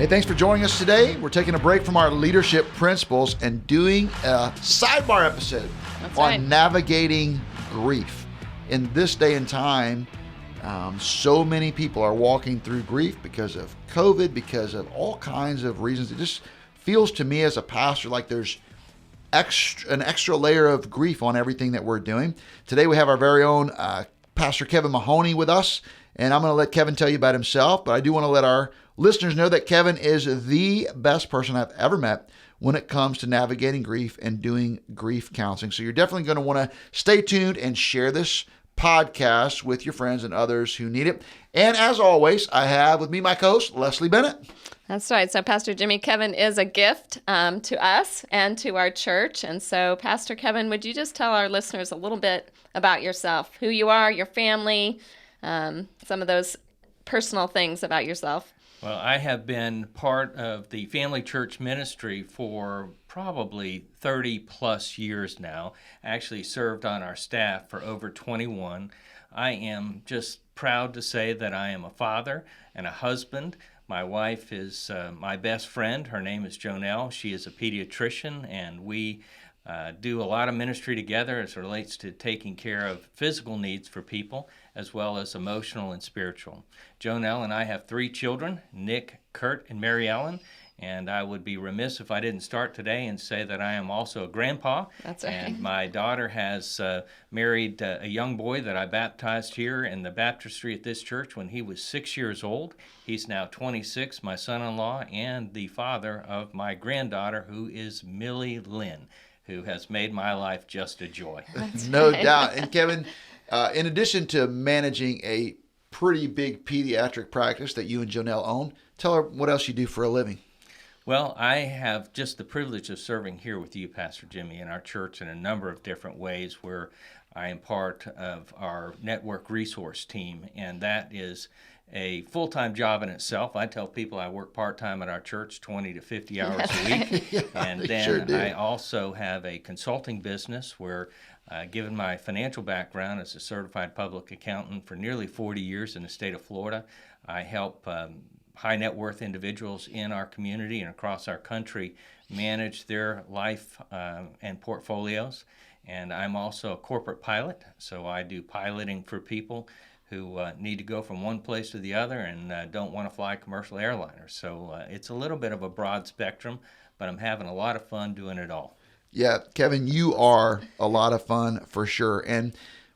Hey, thanks for joining us today. We're taking a break from our leadership principles and doing a sidebar episode on navigating grief. In this day and time, so many people are walking through grief because of COVID, because of all kinds of reasons. It just feels to me as a pastor like there's an extra layer of grief on everything that we're doing. Today we have our very own Pastor Kevin Mahoney with us, and I'm going to let Kevin tell you about himself, but I do want to let our listeners know that Kevin is the best person I've ever met when it comes to navigating grief and doing grief counseling. So you're definitely going to want to stay tuned and share this podcast with your friends and others who need it. And as always, I have with me my co-host, Leslie Bennett. That's right. So Pastor Jimmy, Kevin is a gift to us and to our church. And so Pastor Kevin, would you just tell our listeners a little bit about yourself, who you are, your family, some of those personal things about yourself? Well, I have been part of the family church ministry for probably 30 plus years now. I actually served on our staff for over 21. I am just proud to say that I am a father and a husband. My wife is my best friend. Her name is Jonelle. She is a pediatrician, and we do a lot of ministry together as it relates to taking care of physical needs for people, as well as emotional and spiritual. Jonelle and I have 3 children, Nick, Kurt, and Mary Ellen, and I would be remiss if I didn't start today and say that I am also a grandpa. That's right. And my daughter has married a young boy that I baptized here in the baptistry at this church when he was 6 years old. He's now 26, my son-in-law, and the father of my granddaughter, who is Millie Lynn, who has made my life just a joy. No doubt. And Kevin, in addition to managing a pretty big pediatric practice that you and Jonelle own, tell her what else you do for a living. Well, I have just the privilege of serving here with you, Pastor Jimmy, in our church in a number of different ways where I am part of our network resource team, and that is a full-time job in itself. I tell people I work part-time at our church, 20 to 50 hours a week. Yeah, and then I also have a consulting business where, given my financial background as a certified public accountant for nearly 40 years in the state of Florida, I help high net worth individuals in our community and across our country manage their life and portfolios. And I'm also a corporate pilot, so I do piloting for people who need to go from one place to the other and don't want to fly commercial airliners. So it's a little bit of a broad spectrum, but I'm having a lot of fun doing it all. Yeah, Kevin, you are a lot of fun for sure. And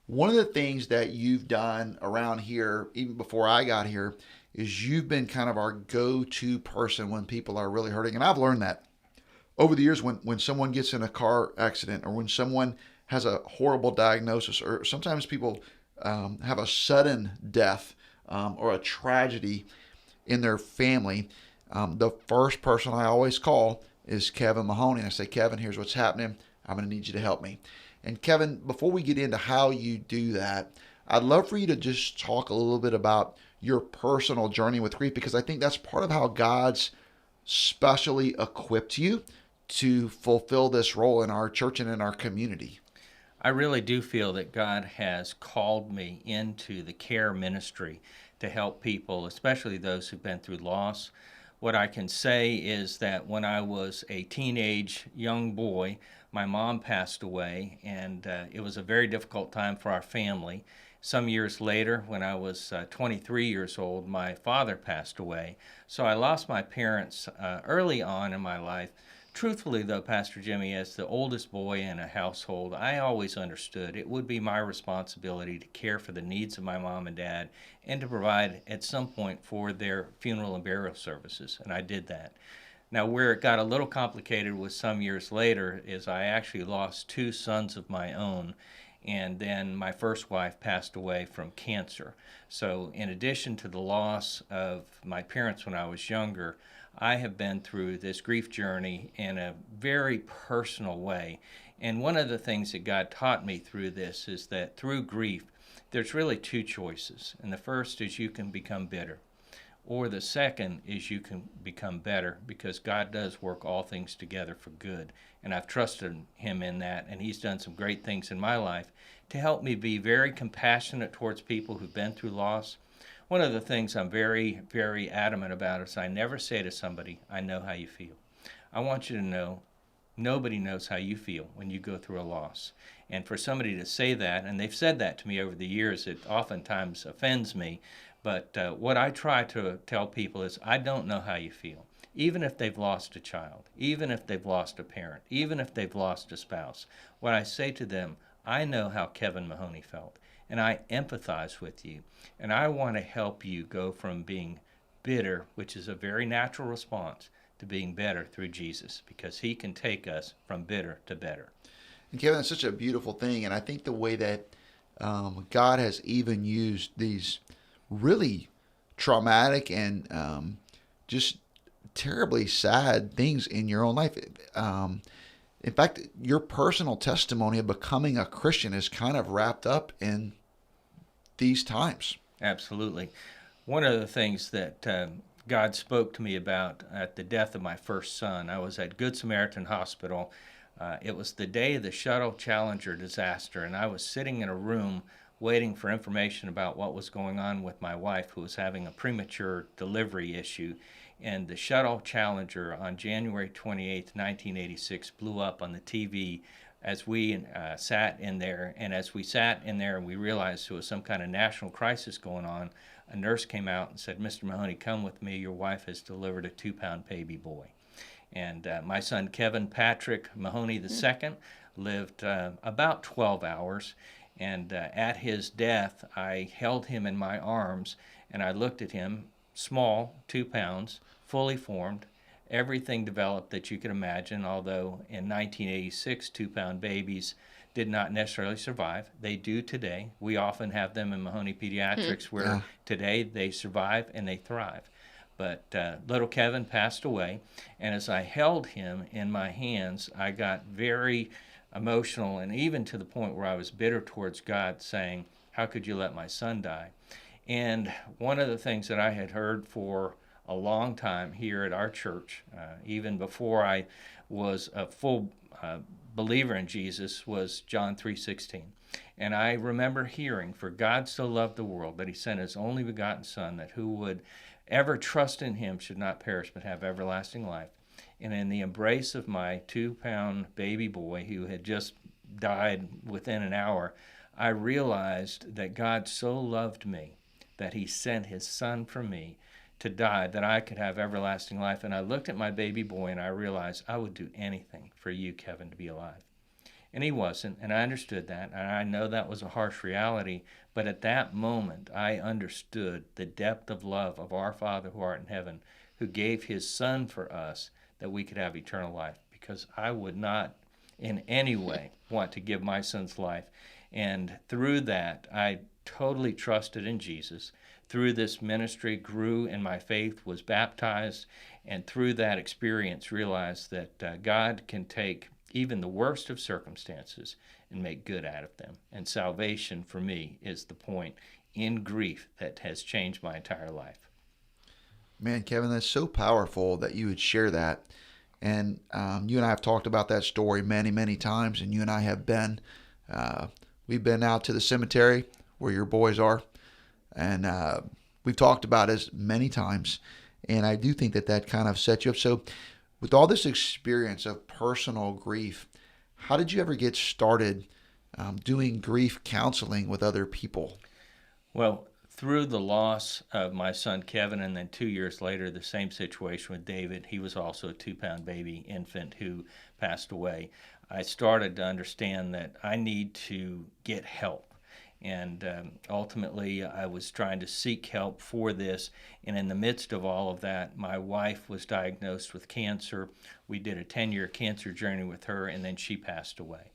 one of the things that you've done around here, even before I got here, is you've been kind of our go-to person when people are really hurting. And I've learned that over the years when someone gets in a car accident or when someone has a horrible diagnosis, or sometimes people have a sudden death or a tragedy in their family, the first person I always call is Kevin Mahoney. And I say, Kevin, here's what's happening. I'm going to need you to help me. And Kevin, before we get into how you do that, I'd love for you to just talk a little bit about your personal journey with grief, because I think that's part of how God's specially equipped you to fulfill this role in our church and in our community. I really do feel that God has called me into the care ministry to help people, especially those who've been through loss. What I can say is that when I was a teenage young boy, my mom passed away, and it was a very difficult time for our family. Some years later, when I was 23 years old, my father passed away. So I lost my parents early on in my life. Truthfully, though, Pastor Jimmy, as the oldest boy in a household, I always understood it would be my responsibility to care for the needs of my mom and dad and to provide at some point for their funeral and burial services, and I did that. Now, where it got a little complicated was some years later is I actually lost 2 sons of my own, and then my first wife passed away from cancer. So in addition to the loss of my parents when I was younger, I have been through this grief journey in a very personal way. And one of the things that God taught me through this is that through grief, there's really 2 choices. And the first is you can become bitter. Or the second is you can become better, because God does work all things together for good. And I've trusted him in that, and he's done some great things in my life to help me be very compassionate towards people who've been through loss, One of the things I'm very, very adamant about is I never say to somebody, I know how you feel. I want you to know nobody knows how you feel when you go through a loss. And for somebody to say that, and they've said that to me over the years, it oftentimes offends me. But what I try to tell people is, I don't know how you feel. Even if they've lost a child, even if they've lost a parent, even if they've lost a spouse, what I say to them, I know how Kevin Mahoney felt, and I empathize with you, and I want to help you go from being bitter, which is a very natural response, to being better through Jesus, because he can take us from bitter to better. And Kevin, that's such a beautiful thing, and I think the way that God has even used these really traumatic and just terribly sad things in your own life. In fact, your personal testimony of becoming a Christian is kind of wrapped up in these times. Absolutely. One of the things that God spoke to me about at the death of my first son, I was at Good Samaritan Hospital. It was the day of the Shuttle Challenger disaster, and I was sitting in a room waiting for information about what was going on with my wife, who was having a premature delivery issue. And the Shuttle Challenger on January 28th, 1986, blew up on the TV as we sat in there. And as we sat in there and we realized there was some kind of national crisis going on, a nurse came out and said, Mr. Mahoney, come with me. Your wife has delivered a 2-pound baby boy. And my son, Kevin Patrick Mahoney II, lived about 12 hours. And at his death, I held him in my arms, and I looked at him, small, 2 pounds, fully formed, everything developed that you could imagine, although in 1986, 2-pound babies did not necessarily survive. They do today. We often have them in Mahoney Pediatrics where today they survive and they thrive. But little Kevin passed away, and as I held him in my hands, I got very emotional, and even to the point where I was bitter towards God, saying, how could you let my son die? And one of the things that I had heard for a long time here at our church, even before I was a full believer in Jesus, was John 3:16. And I remember hearing, for God so loved the world that he sent his only begotten Son, that who would ever trust in him should not perish but have everlasting life. And in the embrace of my 2-pound baby boy who had just died within an hour, I realized that God so loved me that he sent his son for me to die, that I could have everlasting life. And I looked at my baby boy and I realized I would do anything for you, Kevin, to be alive. And he wasn't, and I understood that, and I know that was a harsh reality, but at that moment I understood the depth of love of our Father who art in heaven, who gave his son for us that we could have eternal life, because I would not in any way want to give my son's life. And through that, I totally trusted in Jesus. Through this ministry, grew in my faith, was baptized, and through that experience realized that God can take even the worst of circumstances and make good out of them. And salvation for me is the point in grief that has changed my entire life. Man, Kevin, that's so powerful that you would share that. And you and I have talked about that story many, many times. And you and I have been, we've been out to the cemetery where your boys are. And we've talked about it many times. And I do think that that kind of sets you up. So with all this experience of personal grief, how did you ever get started doing grief counseling with other people? Well, through the loss of my son Kevin, and then 2 years later, the same situation with David, he was also a 2-pound baby infant who passed away, I started to understand that I need to get help. And ultimately, I was trying to seek help for this. And in the midst of all of that, my wife was diagnosed with cancer. We did a 10-year cancer journey with her, and then she passed away.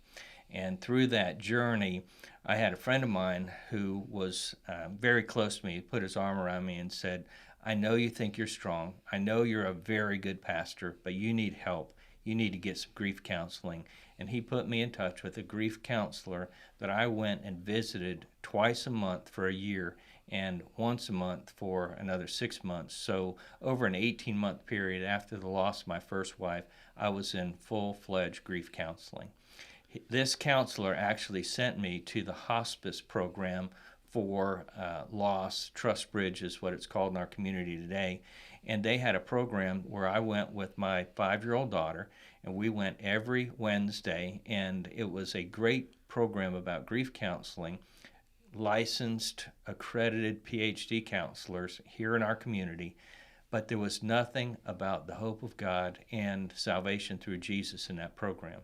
And through that journey, I had a friend of mine who was very close to me. He put his arm around me and said, I know you think you're strong. I know you're a very good pastor, but you need help. You need to get some grief counseling. And he put me in touch with a grief counselor that I went and visited twice a month for a year and once a month for another 6 months. So over an 18-month period after the loss of my first wife, I was in full-fledged grief counseling. This counselor actually sent me to the hospice program for loss. Trust Bridge is what it's called in our community today. And they had a program where I went with my 5-year-old daughter, and we went every Wednesday, and it was a great program about grief counseling. Licensed, accredited PhD counselors here in our community, but there was nothing about the hope of God and salvation through Jesus in that program.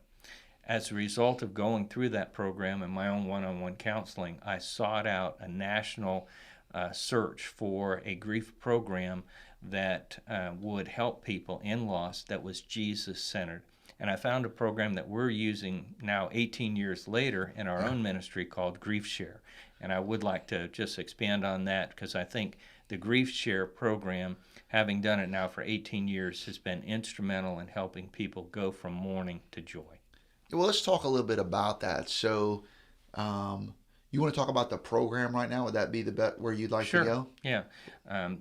As a result of going through that program and my own one-on-one counseling, I sought out a national search for a grief program that would help people in loss that was Jesus-centered. And I found a program that we're using now 18 years later in our own ministry called Griefshare. And I would like to just expand on that because I think the Griefshare program, having done it now for 18 years, has been instrumental in helping people go from mourning to joy. Well, let's talk a little bit about that. So, you want to talk about the program right now? Would that be the bet where you'd like Sure. to go? Yeah.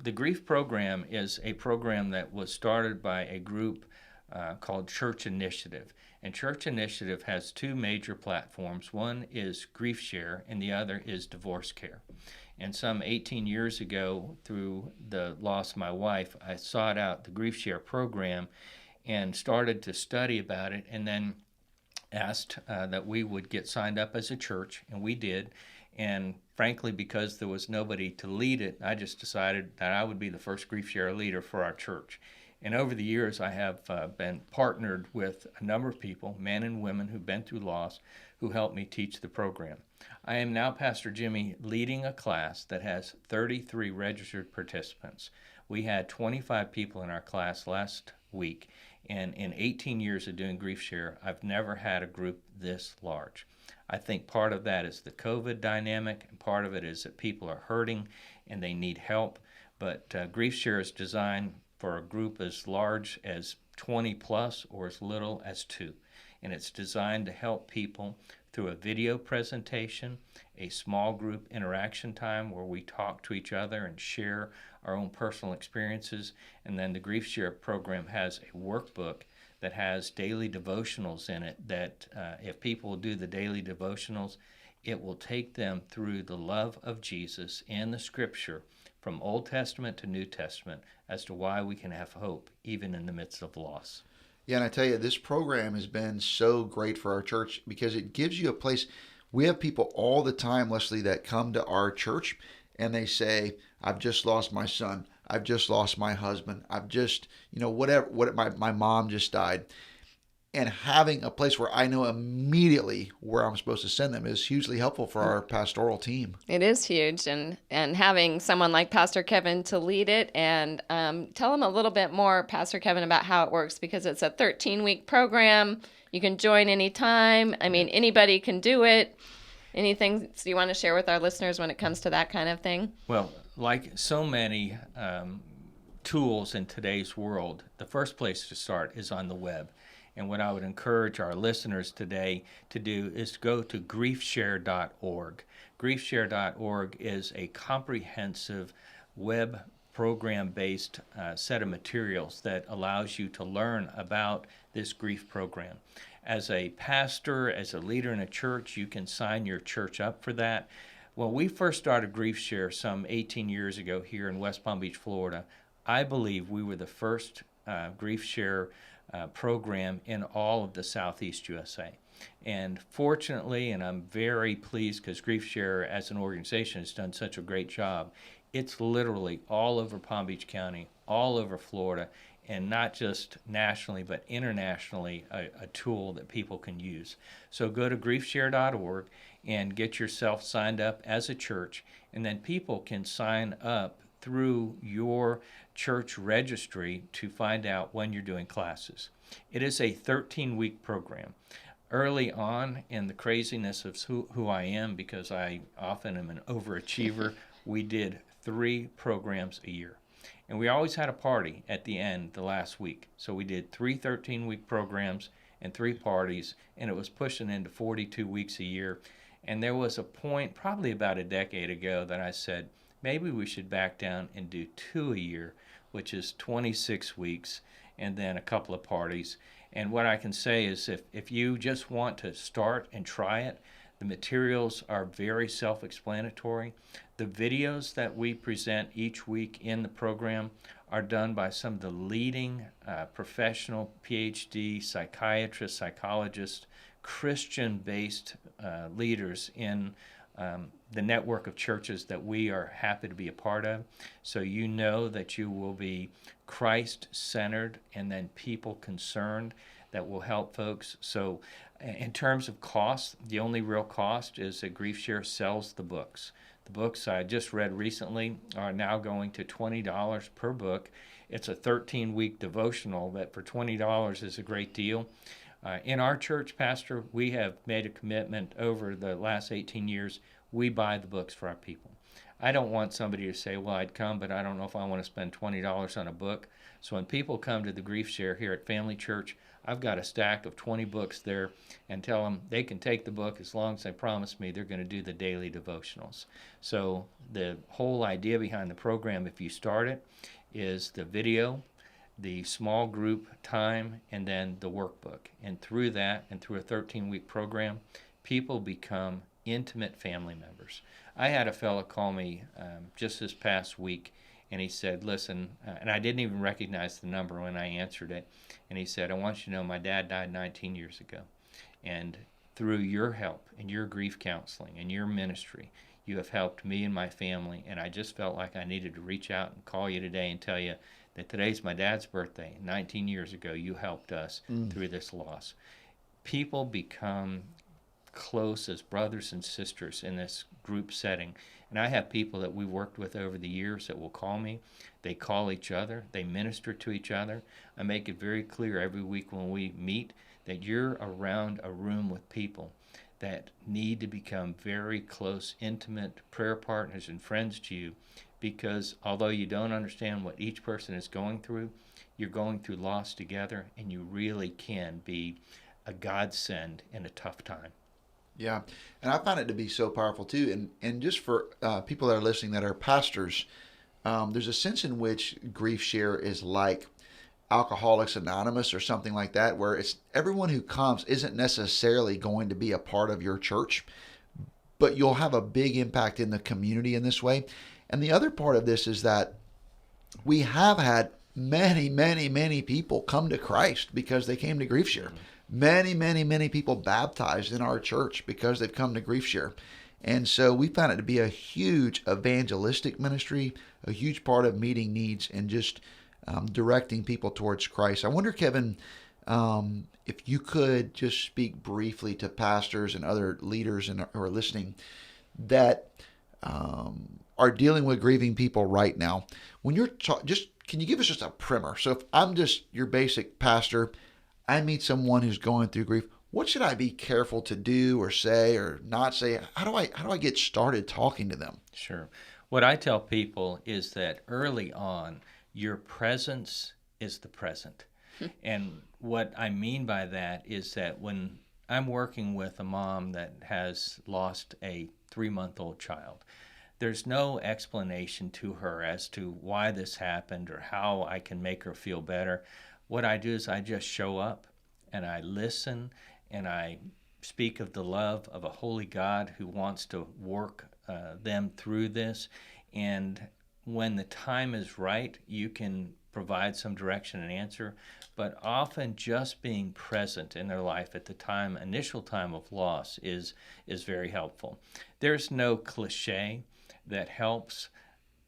The Grief program is a program that was started by a group called Church Initiative. And Church Initiative has two major platforms. One is Griefshare, and the other is Divorce Care. And some 18 years ago, through the loss of my wife, I sought out the Griefshare program and started to study about it, and then asked that we would get signed up as a church, and we did. And frankly, because there was nobody to lead it, I just decided that I would be the first Griefshare leader for our church. And over the years, I have been partnered with a number of people, men and women who've been through loss, who helped me teach the program. I am now, Pastor Jimmy, leading a class that has 33 registered participants. We had 25 people in our class last week, and in 18 years of doing Griefshare, I've never had a group this large. I think part of that is the COVID dynamic, and part of it is that people are hurting and they need help. But Griefshare is designed for a group as large as 20 plus or as little as 2. And it's designed to help people through a video presentation, a small group interaction time where we talk to each other and share our own personal experiences. And then the Griefshare program has a workbook that has daily devotionals in it that if people do the daily devotionals, it will take them through the love of Jesus and the Scripture from Old Testament to New Testament as to why we can have hope even in the midst of loss. Yeah, and I tell you, this program has been so great for our church because it gives you a place. We have people all the time, Leslie, that come to our church and they say, I've just lost my son. I've just lost my husband. I've just, my mom just died. And having a place where I know immediately where I'm supposed to send them is hugely helpful for our pastoral team. It is huge, and having someone like Pastor Kevin to lead it, and tell them a little bit more, Pastor Kevin, about how it works, because it's a 13-week program. You can join anytime. I mean, anybody can do it. Anything you want to share with our listeners when it comes to that kind of thing? Well, like so many tools in today's world, the first place to start is on the web. And what I would encourage our listeners today to do is go to griefshare.org. Griefshare.org is a comprehensive web program-based set of materials that allows you to learn about this grief program. As a pastor, as a leader in a church, you can sign your church up for that. When we first started Griefshare some 18 years ago here in West Palm Beach, Florida, I believe we were the first Griefshare program in all of the Southeast USA. And fortunately, and I'm very pleased because Griefshare as an organization has done such a great job, it's literally all over Palm Beach County, all over Florida, and not just nationally but internationally a tool that people can use. So go to griefshare.org and get yourself signed up as a church, and then people can sign up through your church registry to find out when you're doing classes. It is a 13-week program. Early on in the craziness of who I am, because I often am an overachiever, we did 3 programs a year. And we always had a party at the end the last week. So we did 3 13-week programs and 3 parties, and it was pushing into 42 weeks a year. And there was a point, probably about a decade ago, that I said, maybe we should back down and do 2 a year, which is 26 weeks, and then a couple of parties. And what I can say is if you just want to start and try it, The materials are very self-explanatory. The videos that we present each week in the program are done by some of the leading professional PhD psychiatrists, psychologists, Christian-based leaders in the network of churches that we are happy to be a part of. So you know that you will be Christ-centered and then people-concerned that will help folks. So in terms of cost, the only real cost is that Griefshare sells the books. The books I just read recently are now going to $20 per book. It's a 13-week devotional that for $20 is a great deal. In our church, Pastor, we have made a commitment over the last 18 years. We buy the books for our people. I don't want somebody to say, well, I'd come, but I don't know if I want to spend $20 on a book. So when people come to the Griefshare here at Family Church, I've got a stack of 20 books there and tell them they can take the book as long as they promise me they're going to do the daily devotionals. So the whole idea behind the program, if you start it, is the video, the small group time, and then the workbook. And through that, and through a 13-week program, people become intimate family members. I had a fellow call me just this past week, and he said, listen, and I didn't even recognize the number when I answered it, and he said, I want you to know my dad died 19 years ago, and through your help and your grief counseling and your ministry, you have helped me and my family, and I just felt like I needed to reach out and call you today and tell you that today's my dad's birthday. 19 years ago, you helped us through this loss. People become close as brothers and sisters in this group setting. And I have people that we worked with over the years that will call me. They call each other. They minister to each other. I make it very clear every week when we meet that you're around a room with people that need to become very close, intimate prayer partners and friends to you, because although you don't understand what each person is going through, you're going through loss together, and you really can be a godsend in a tough time. Yeah, and I find it to be so powerful too. And just for people that are listening that are pastors, there's a sense in which Griefshare is like Alcoholics Anonymous or something like that, where it's everyone who comes isn't necessarily going to be a part of your church, but you'll have a big impact in the community in this way. And the other part of this is that we have had many, many, many people come to Christ because they came to Griefshare. Many, many, many people baptized in our church because they've come to Griefshare. And so we found it to be a huge evangelistic ministry, a huge part of meeting needs and just directing people towards Christ. I wonder, Kevin, if you could just speak briefly to pastors and other leaders who are listening that are dealing with grieving people right now. When you're can you give us just a primer? So if I'm just your basic pastor, I meet someone who's going through grief, what should I be careful to do or say or not say? How do I get started talking to them? Sure. What I tell people is that early on, your presence is the present. And what I mean by that is that when I'm working with a mom that has lost a 3-month-old child, there's no explanation to her as to why this happened or how I can make her feel better. What I do is I just show up and I listen and I speak of the love of a holy God who wants to work them through this. And when the time is right, you can provide some direction and answer. But often just being present in their life at the initial time of loss is very helpful. There's no cliche that helps.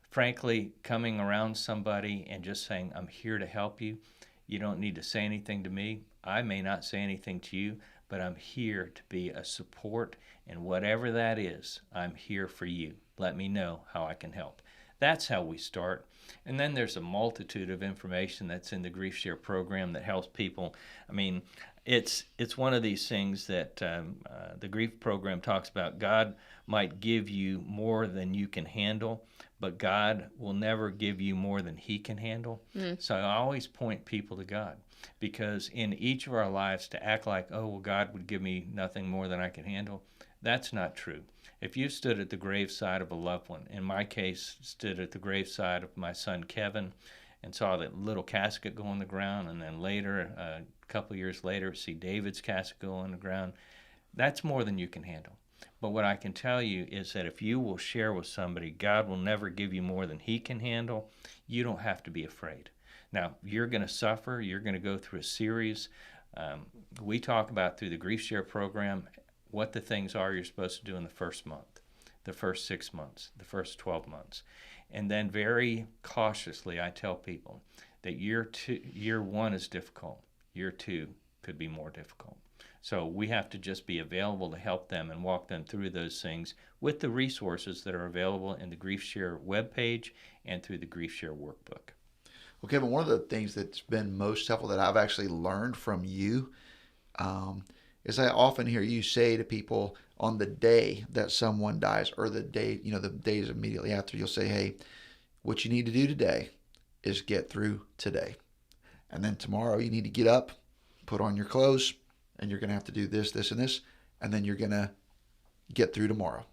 Frankly, coming around somebody and just saying, I'm here to help you. You don't need to say anything to me. I may not say anything to you, but I'm here to be a support, and whatever that is, I'm here for you. Let me know how I can help. That's how we start. And then there's a multitude of information that's in the Griefshare program that helps people. I mean, it's one of these things that the grief program talks about. God might give you more than you can handle, but God will never give you more than He can handle. So I always point people to God, because in each of our lives to act like, oh, well, God would give me nothing more than I can handle, that's not true. If you stood at the graveside of a loved one, in my case, stood at the graveside of my son Kevin and saw that little casket go on the ground, and then later, a couple of years later, see David's casket go on the ground, that's more than you can handle. But what I can tell you is that if you will share with somebody, God will never give you more than he can handle. You don't have to be afraid. Now, you're going to suffer. You're going to go through a series. We talk about through the Griefshare program what the things are you're supposed to do in the first month, the first 6 months, the first 12 months. And then very cautiously, I tell people that year one is difficult. Year two could be more difficult. So we have to just be available to help them and walk them through those things with the resources that are available in the Griefshare webpage and through the Griefshare workbook. Well, Kevin, one of the things that's been most helpful that I've actually learned from you is I often hear you say to people on the day that someone dies, or the day, the days immediately after, you'll say, hey, what you need to do today is get through today. And then tomorrow you need to get up, put on your clothes, and you're going to have to do this, this, and this, and then you're going to get through tomorrow.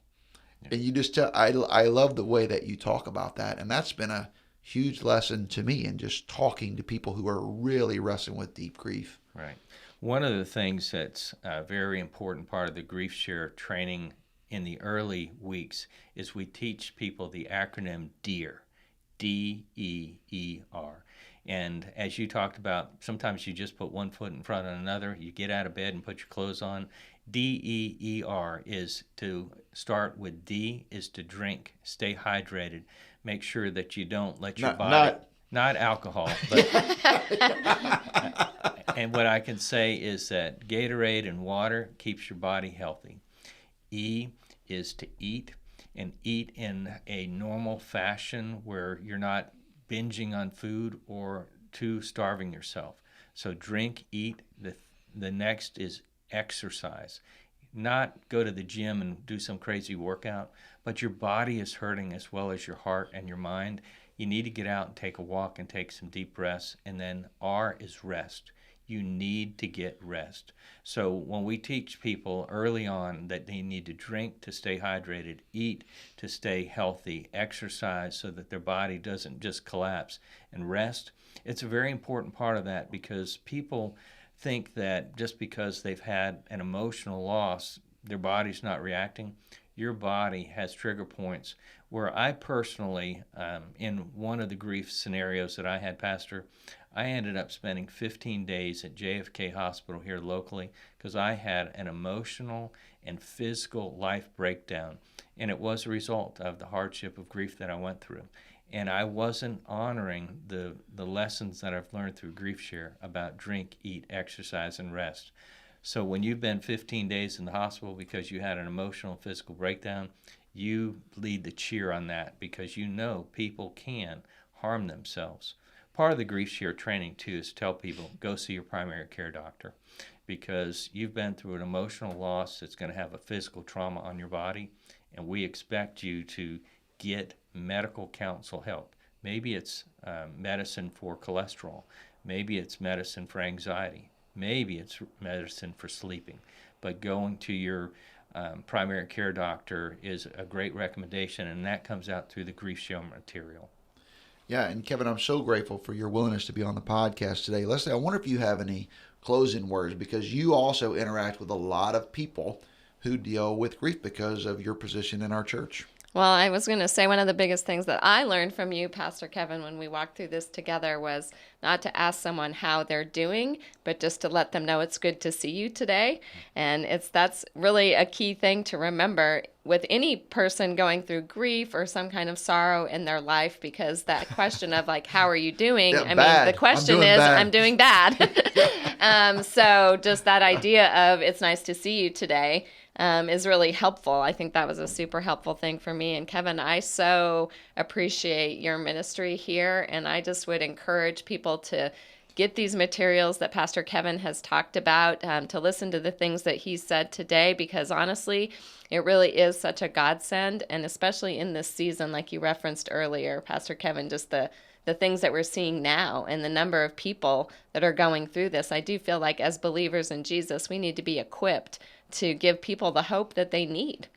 Yeah. And you just tell, I love the way that you talk about that. And that's been a huge lesson to me in just talking to people who are really wrestling with deep grief. Right. One of the things that's a very important part of the Griefshare training in the early weeks is we teach people the acronym DEER, D-E-E-R. And as you talked about, sometimes you just put one foot in front of another. You get out of bed and put your clothes on. DEER is to start with D is to drink, stay hydrated, make sure that you don't let your body... Not alcohol, but... And what I can say is that Gatorade and water keeps your body healthy. E is to eat, and eat in a normal fashion where you're not binging on food or too starving yourself. So drink, eat. The next is exercise. Not go to the gym and do some crazy workout, but your body is hurting as well as your heart and your mind. You need to get out and take a walk and take some deep breaths. And then R is rest. You need to get rest. So when we teach people early on that they need to drink to stay hydrated, eat to stay healthy, exercise so that their body doesn't just collapse, and rest, it's a very important part of that, because people think that just because they've had an emotional loss, their body's not reacting. Your body has trigger points where I personally, in one of the grief scenarios that I had, Pastor, I ended up spending 15 days at JFK Hospital here locally because I had an emotional and physical life breakdown. And it was a result of the hardship of grief that I went through. And I wasn't honoring the lessons that I've learned through Griefshare about drink, eat, exercise, and rest. So when you've been 15 days in the hospital because you had an emotional and physical breakdown, you lead the cheer on that, because you know people can harm themselves. Part of the Griefshare training, too, is to tell people, go see your primary care doctor, because you've been through an emotional loss that's going to have a physical trauma on your body, and we expect you to get medical counsel help. Maybe it's medicine for cholesterol. Maybe it's medicine for anxiety. Maybe it's medicine for sleeping. But going to your primary care doctor is a great recommendation, and that comes out through the Griefshare material. Yeah, and Kevin, I'm so grateful for your willingness to be on the podcast today. Leslie, I wonder if you have any closing words, because you also interact with a lot of people who deal with grief because of your position in our church. Well, I was going to say one of the biggest things that I learned from you, Pastor Kevin, when we walked through this together was not to ask someone how they're doing, but just to let them know it's good to see you today. And that's really a key thing to remember with any person going through grief or some kind of sorrow in their life, because that question of like, how are you doing? Bad. The question is, I'm doing bad. So just that idea of it's nice to see you today is really helpful. I think that was a super helpful thing for me. And Kevin, I so appreciate your ministry here, and I just would encourage people to get these materials that Pastor Kevin has talked about, to listen to the things that he said today, because honestly, it really is such a godsend, and especially in this season, like you referenced earlier, Pastor Kevin, just the things that we're seeing now and the number of people that are going through this. I do feel like as believers in Jesus, we need to be equipped to give people the hope that they need.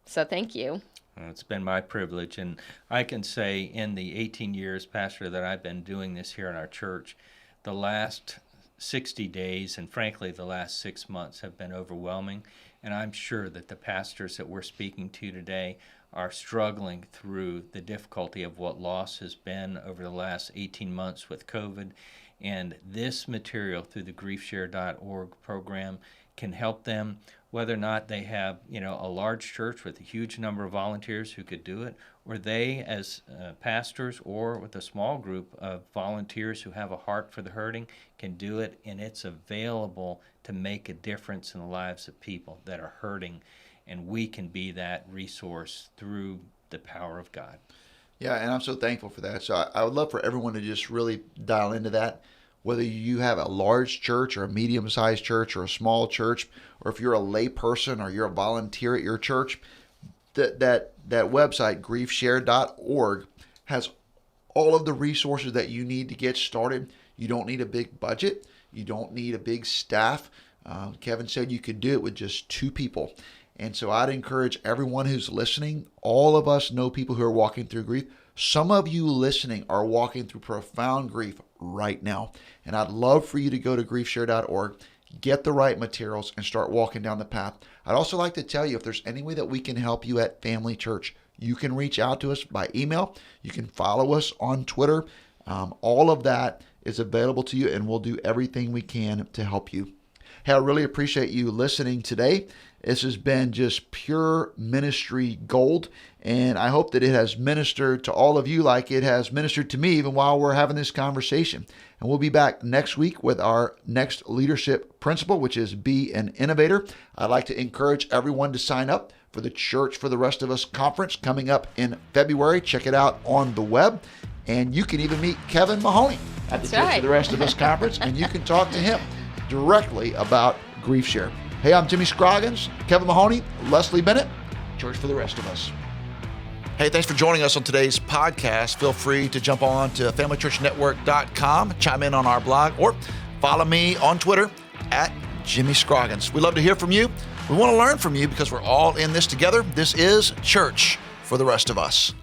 So thank you. Well, it's been my privilege, and I can say in the 18 years, Pastor, that I've been doing this here in our church, the last 60 days and frankly the last 6 months have been overwhelming. And I'm sure that the pastors that we're speaking to today are struggling through the difficulty of what loss has been over the last 18 months with COVID. And this material through the Griefshare.org program can help them, whether or not they have, a large church with a huge number of volunteers who could do it, or they as pastors or with a small group of volunteers who have a heart for the hurting can do it, and it's available to make a difference in the lives of people that are hurting, and we can be that resource through the power of God. Yeah, and I'm so thankful for that. So I would love for everyone to just really dial into that. Whether you have a large church or a medium-sized church or a small church, or if you're a lay person or you're a volunteer at your church, that website, griefshare.org, has all of the resources that you need to get started. You don't need a big budget. You don't need a big staff. Kevin said you could do it with just 2 people. And so I'd encourage everyone who's listening. All of us know people who are walking through grief. Some of you listening are walking through profound grief right now. And I'd love for you to go to griefshare.org, get the right materials, and start walking down the path. I'd also like to tell you, if there's any way that we can help you at Family Church, you can reach out to us by email. You can follow us on Twitter. All of that is available to you, and we'll do everything we can to help you. Hey, I really appreciate you listening today. This has been just pure ministry gold, and I hope that it has ministered to all of you like it has ministered to me even while we're having this conversation. And we'll be back next week with our next leadership principle, which is be an innovator. I'd like to encourage everyone to sign up for the Church for the Rest of Us conference coming up in February. Check it out on the web. And you can even meet Kevin Mahoney at the Church for the Rest of Us conference, and you can talk to him directly about Griefshare. Hey, I'm Jimmy Scroggins, Kevin Mahoney, Leslie Bennett, Church for the Rest of Us. Hey, thanks for joining us on today's podcast. Feel free to jump on to FamilyChurchNetwork.com, chime in on our blog, or follow me on Twitter at Jimmy Scroggins. We'd love to hear from you. We want to learn from you because we're all in this together. This is Church for the Rest of Us.